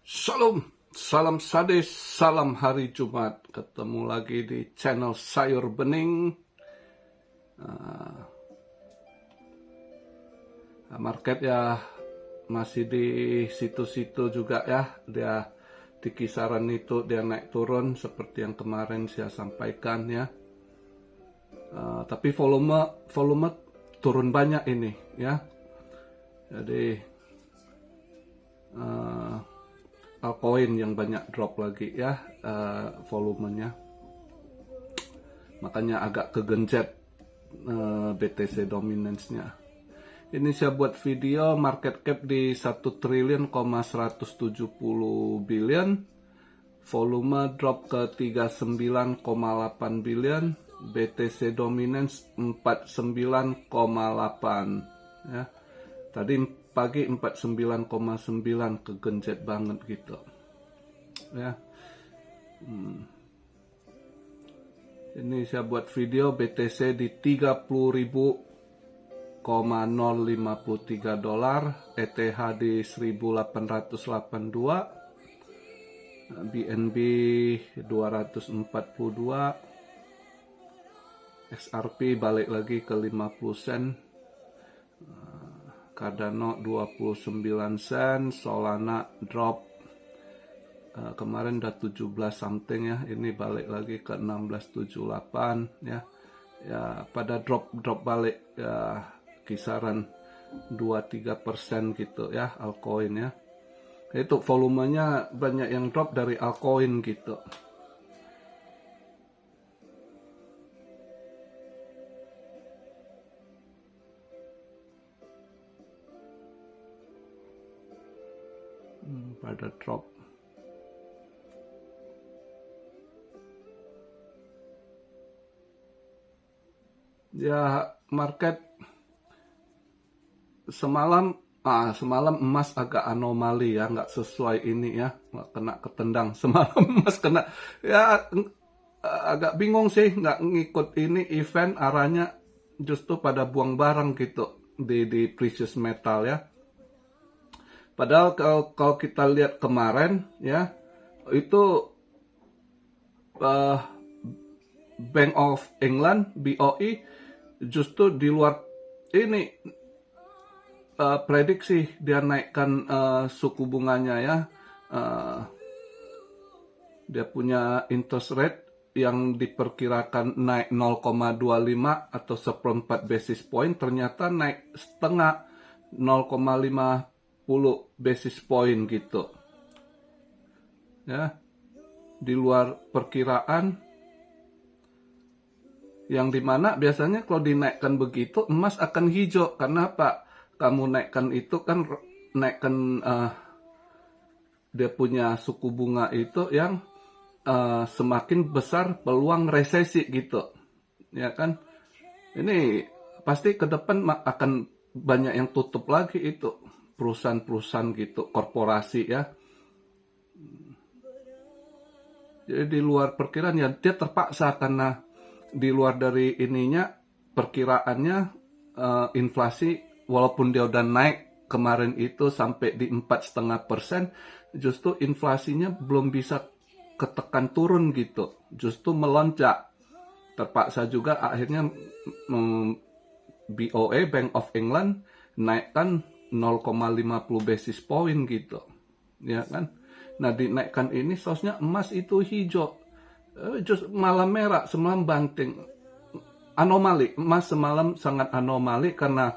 Shalom, salam sadis, salam hari Jumat. Ketemu lagi di channel Sayur Bening. Market ya masih di situ-situ juga ya. Dia di kisaran itu dia naik turun seperti yang kemarin saya sampaikan ya. Tapi volume turun banyak ini ya. Jadi altcoin yang banyak drop lagi ya volumenya, makanya agak kegenjet BTC dominance-nya. Ini saya buat video market cap di 1 triliun, 170 billion, volume drop ke 39,8 billion, BTC dominance 49,8 ya. Tadi pagi 49,9, kegenjet banget gitu ya. Ini saya buat video BTC di 30.053 dolar, ETH di 1882, BNB 242, XRP balik lagi ke 50 sen, Cardano 29 sen, Solana drop kemarin udah 17 something ya, ini balik lagi ke 1678 ya. Ya pada drop balik ya, kisaran 2-3% gitu ya altcoin ya. Itu volumenya banyak yang drop dari altcoin gitu. Pada drop. Ya market semalam emas agak anomali ya, nggak sesuai ini ya, nggak kena ketendang. Semalam emas kena ya, agak bingung sih, nggak ngikut ini event, arahnya justru pada buang barang gitu di precious metal ya. Padahal kalau kita lihat kemarin ya, itu Bank of England BOE justru di luar ini prediksi dia naikkan suku bunganya ya. Dia punya interest rate yang diperkirakan naik 0,25 atau seperempat basis point, ternyata naik setengah, 0,50 basis point gitu ya, di luar perkiraan, yang dimana biasanya kalau dinaikkan begitu emas akan hijau. Karena apa? Kamu naikkan itu kan naikkan dia punya suku bunga itu yang semakin besar peluang resesi gitu ya kan. Ini pasti ke depan akan banyak yang tutup lagi itu, perusahaan-perusahaan gitu, korporasi ya. Jadi di luar perkiraan ya, dia terpaksa karena di luar dari ininya perkiraannya inflasi walaupun dia udah naik kemarin itu sampai di 4,5%, justru inflasinya belum bisa ketekan turun gitu, justru melonjak. Terpaksa juga akhirnya BOE Bank of England naikkan 0,50 basis point gitu ya kan. Nah dinaikkan ini seharusnya emas itu hijau, justru malah merah, semalam banting. Anomali, emas semalam sangat anomali karena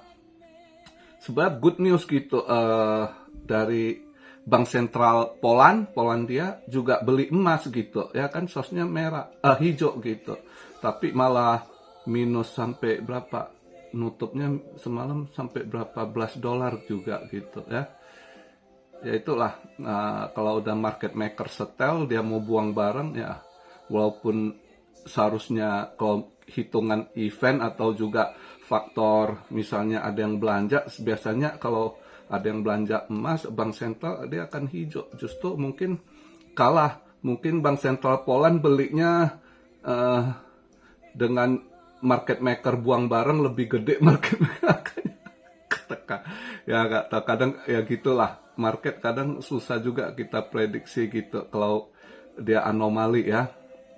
sebab good news gitu dari Bank Sentral Polandia juga beli emas gitu ya kan, seharusnya merah hijau gitu, tapi malah minus sampai berapa, nutupnya semalam sampai berapa belas dolar juga gitu ya. Ya itulah, kalau udah market maker setel dia mau buang barang ya, walaupun seharusnya kalau hitungan event atau juga faktor misalnya ada yang belanja, biasanya kalau ada yang belanja emas, bank sentral dia akan hijau, justru mungkin kalah. Mungkin bank sentral Poland belinya dengan market maker buang barang lebih gede market maker ketekan ya, gak tahu, kadang ya gitulah market kadang susah juga kita prediksi gitu kalau dia anomali ya,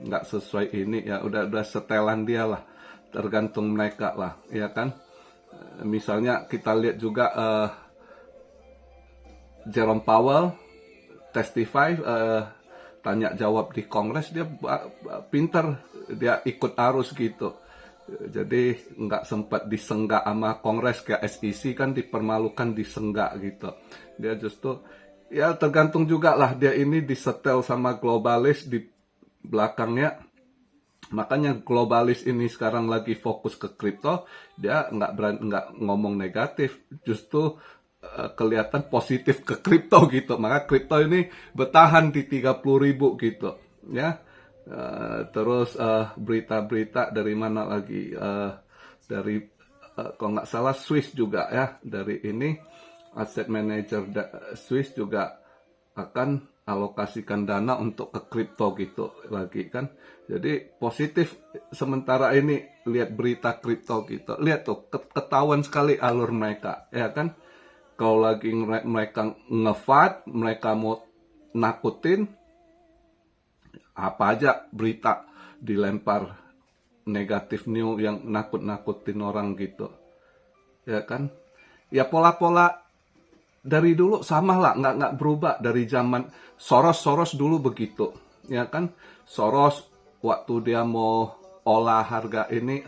nggak sesuai ini ya, udah setelan dia lah, tergantung mereka lah ya kan. Misalnya kita lihat juga Jerome Powell testify, tanya jawab di Kongres, dia pinter, dia ikut arus gitu. Jadi nggak sempat disenggak sama Kongres kayak SEC kan dipermalukan, disenggak gitu. Dia justru ya tergantung juga lah, dia ini disetel sama globalis di belakangnya. Makanya globalis ini sekarang lagi fokus ke kripto, dia nggak ngomong negatif, justru kelihatan positif ke kripto gitu. Maka kripto ini bertahan di 30.000 gitu ya. Terus berita-berita dari mana lagi, dari kalau nggak salah Swiss juga ya, dari ini asset manager Swiss juga akan alokasikan dana untuk ke kripto gitu lagi kan. Jadi positif sementara ini lihat berita kripto gitu. Lihat tuh ketahuan sekali alur mereka ya kan. Kalau lagi mereka ngefight, mereka mau nakutin, apa aja berita dilempar negatif news yang nakut-nakutin orang gitu ya kan. Ya pola-pola dari dulu sama lah, nggak berubah dari zaman Soros dulu begitu ya kan. Soros waktu dia mau olah harga ini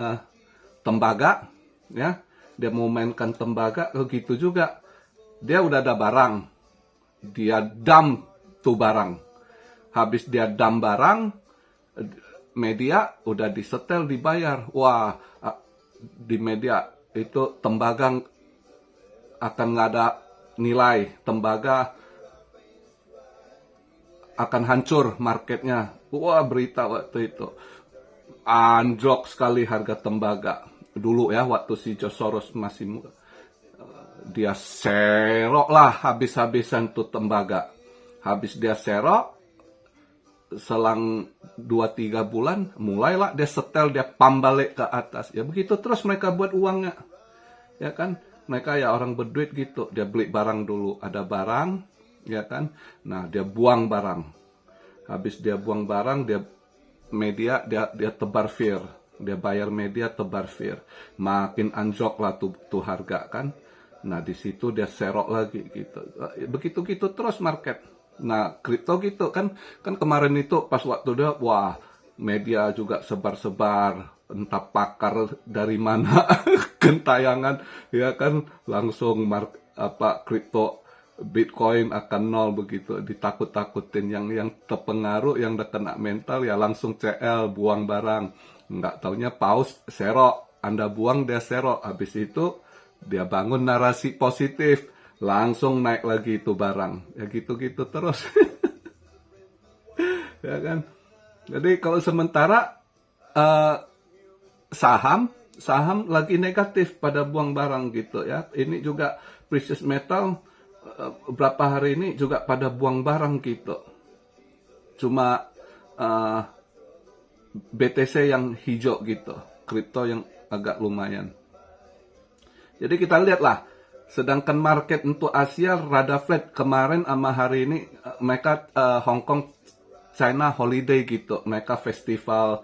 tembaga ya, dia mau mainkan tembaga begitu juga, dia udah ada barang, dia dump tuh barang. Habis dia dump barang, media udah disetel, dibayar. Wah, di media itu tembaga akan nggak ada nilai, tembaga akan hancur marketnya. Wah, berita waktu itu. Anjlok sekali harga tembaga. Dulu ya, waktu si George Soros masih dia serok lah habis-habisan tuh tembaga. Habis dia serok, selang 2-3 bulan mulailah dia setel, dia pump balik ke atas. Ya begitu terus mereka buat uangnya. Ya kan? Mereka ya orang berduit gitu. Dia beli barang dulu, ada barang, ya kan? Nah, dia buang barang. Habis dia buang barang, dia media dia tebar fear. Dia bayar media tebar fear. Makin anjlok lah tuh harga kan. Nah, di situ dia serok lagi gitu. Begitu-gitu terus market. Nah, kripto gitu kan kemarin itu pas waktu dia, wah, media juga sebar-sebar, entah pakar dari mana gentayangan ya kan, langsung kripto Bitcoin akan nol begitu, ditakut-takutin. Yang terpengaruh, yang udah kena mental ya langsung CL, buang barang. Nggak taunya paus serok, Anda buang dia serok, habis itu dia bangun narasi positif, langsung naik lagi itu barang. Ya gitu-gitu terus. Ya kan. Jadi kalau sementara saham lagi negatif pada buang barang gitu ya. Ini juga precious metal beberapa hari ini juga pada buang barang gitu. Cuma BTC yang hijau gitu, kripto yang agak lumayan. Jadi kita lihatlah, sedangkan market untuk Asia rada flat kemarin sama hari ini. Mereka Hong Kong, China holiday gitu, mereka festival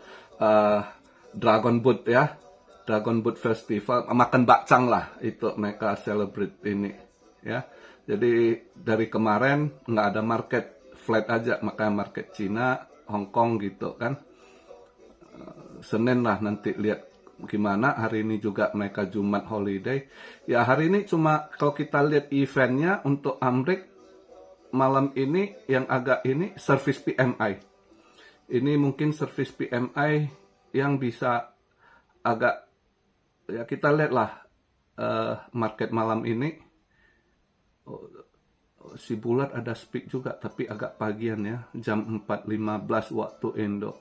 Dragon Boat ya, Dragon Boat Festival, makan bakcang lah itu mereka celebrate ini ya. Jadi dari kemarin nggak ada market, flat aja, makanya market Cina, Hong Kong gitu kan. Senin lah nanti lihat gimana. Hari ini juga mereka Jumat holiday. Ya hari ini cuma kalau kita lihat eventnya untuk Amrik malam ini yang agak ini service PMI. Ini mungkin service PMI yang bisa agak, ya kita lihatlah market malam ini. Si bulat ada speak juga tapi agak pagian ya, jam 4.15 waktu Indo.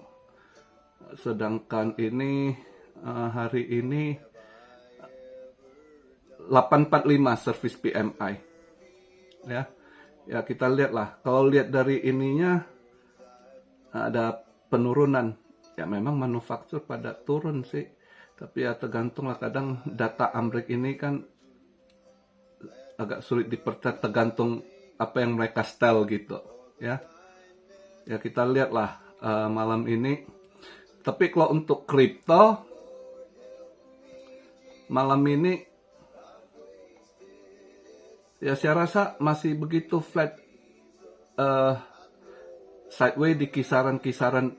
Sedangkan ini hari ini 845 service PMI ya. Ya kita lihatlah, kalau lihat dari ininya ada penurunan. Ya memang manufaktur pada turun sih, tapi ya tergantung lah, kadang data Amrik ini kan agak sulit dipercaya, tergantung apa yang mereka style gitu, ya. Ya kita lihatlah malam ini. Tapi kalau untuk kripto malam ini, ya saya rasa masih begitu flat, sideways di kisaran-kisaran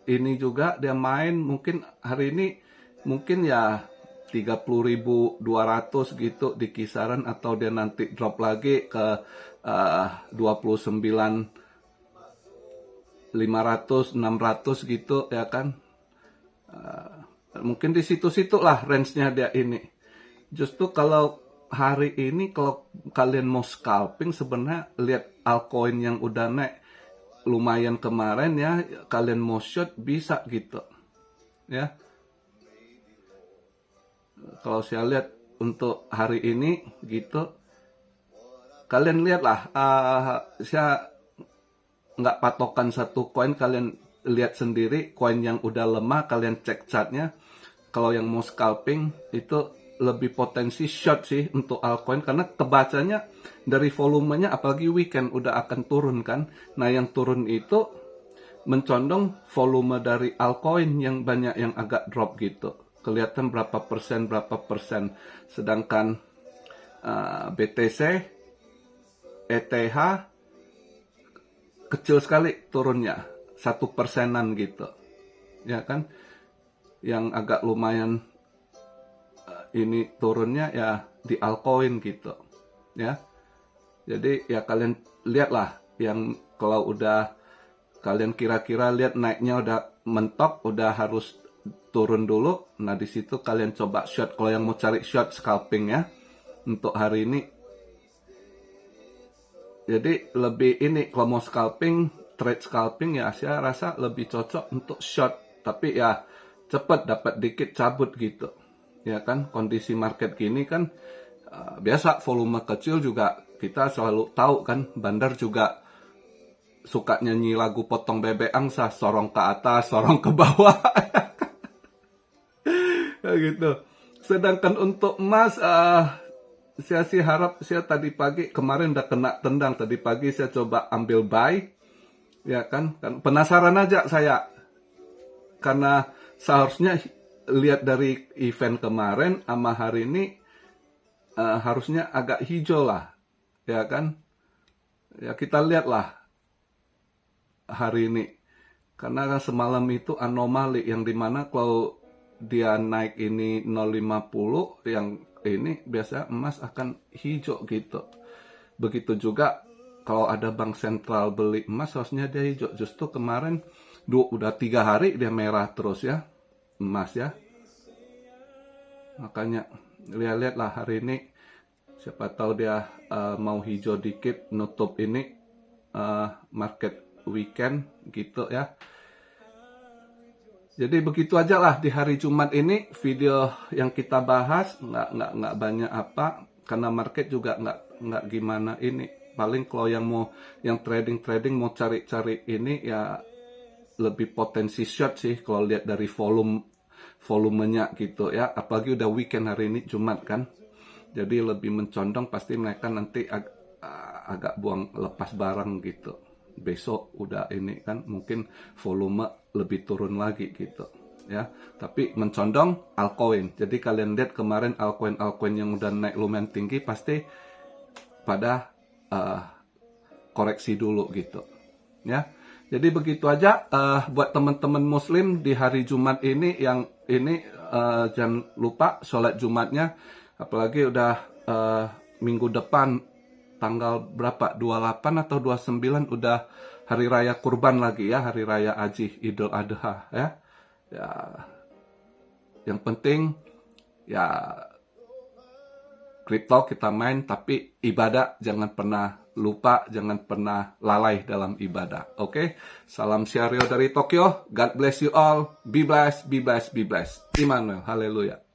ini juga dia main. Mungkin hari ini mungkin ya 30.200 gitu di kisaran, atau dia nanti drop lagi ke 29.500 600 gitu ya kan. Mungkin di situ-situ lah range-nya dia ini. Justru kalau hari ini kalau kalian mau scalping, sebenarnya lihat altcoin yang udah naik lumayan kemarin ya, kalian mau short bisa gitu ya. Kalau saya lihat untuk hari ini gitu, kalian lihatlah, saya nggak patokan satu koin, kalian lihat sendiri koin yang udah lemah, kalian cek chartnya. Kalau yang mau scalping itu lebih potensi short sih untuk altcoin, karena kebacanya dari volumenya, apalagi weekend udah akan turun kan. Nah yang turun itu mencondong volume dari altcoin yang banyak yang agak drop gitu. Kelihatan berapa persen. Sedangkan BTC, ETH kecil sekali turunnya, 1%-an gitu. Ya kan? Yang agak lumayan ini turunnya ya di altcoin gitu. Ya. Jadi ya kalian lihatlah, yang kalau udah kalian kira-kira lihat naiknya udah mentok, udah harus turun dulu. Nah di situ kalian coba short. Kalau yang mau cari short scalping ya untuk hari ini. Jadi lebih ini, kalau mau scalping, trade scalping ya saya rasa lebih cocok untuk short. Tapi ya cepat dapat dikit cabut gitu. Ya kan, kondisi market gini kan biasa volume kecil juga kita selalu tahu kan, bandar juga suka nyanyi lagu potong bebek angsa, sorong ke atas, sorong ke bawah. Gitu. Sedangkan untuk emas, saya sih harap, saya tadi pagi kemarin udah kena tendang, tadi pagi saya coba ambil buy, ya kan penasaran aja saya, karena seharusnya lihat dari event kemarin sama hari ini harusnya agak hijau lah, ya kan. Ya kita lihatlah hari ini, karena semalam itu anomali yang dimana kalau dia naik ini 0,50, yang ini biasa emas akan hijau gitu. Begitu juga kalau ada bank sentral beli emas, harusnya dia hijau. Justru kemarin udah 3 hari dia merah terus ya emas ya. Makanya lihat-lihatlah hari ini, siapa tahu dia mau hijau dikit nutup ini market weekend gitu ya. Jadi begitu aja lah di hari Jumat ini video yang kita bahas, nggak banyak apa, karena market juga nggak gimana ini. Paling kalau yang trading mau cari ini ya lebih potensi short sih kalau lihat dari volumenya gitu ya. Apalagi udah weekend hari ini Jumat kan. Jadi lebih mencondong pasti mereka nanti agak buang lepas barang gitu. Besok udah ini kan mungkin volume lebih turun lagi gitu ya. Tapi mencondong altcoin. Jadi kalian lihat kemarin altcoin yang udah naik lumayan tinggi pasti pada koreksi dulu gitu ya. Jadi begitu aja buat teman-teman muslim di hari Jumat ini, yang ini jangan lupa sholat Jumatnya, apalagi udah minggu depan tanggal berapa, 28 atau 29 udah hari raya kurban lagi ya, hari raya Haji Idul Adha ya. Ya yang penting ya kripto kita main, tapi ibadah jangan pernah lupa, jangan pernah lalai dalam ibadah. Oke? Salam Syario dari Tokyo. God bless you all. Be blessed, be blessed, be blessed. Immanuel. Haleluya.